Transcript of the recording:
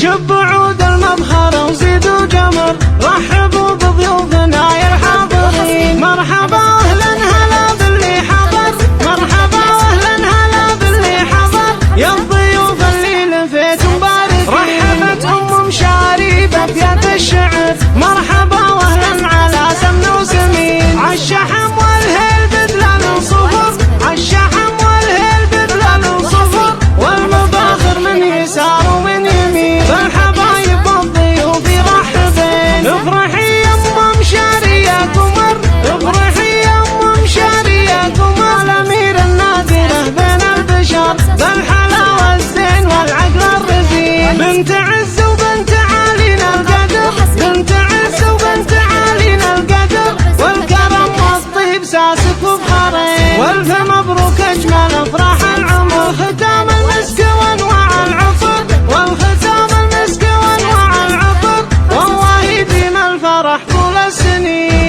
شب عود المبخر وزيدوا جمر، رحبوا بضيوفنا يا الحاضرين. مرحبا اهلا هلا باللي حضر، مرحبا اهلا هلا باللي حضر، يا الضيوف اللي لفيت مباركين. رحبت مشاري بابيات الشعر، مرحبا واهلا على سمن وسمين. عالشحم والهيل بدلال صفر، عالشحم والهيل بدلال صفر، والمباخر من يسار ومن يمين. بالحبايب والضيوف يرحبين. افرحي يا ام مشاري يا قمر، افرحي يا ام مشاري يا قمر، الامير النادره بين البشر، بالحلا والزين والعقل الرزين. بنت عز وبنت عالينا القدر، بنت عز وبنت عالينا القدر، والكرم والطيب ساسك وبخارين. والف مبروك اجمل افراح العمر، ختام المسك وانواع العطر، والختام المسك وانواع العطر، والله يديم الفرح طول السنين.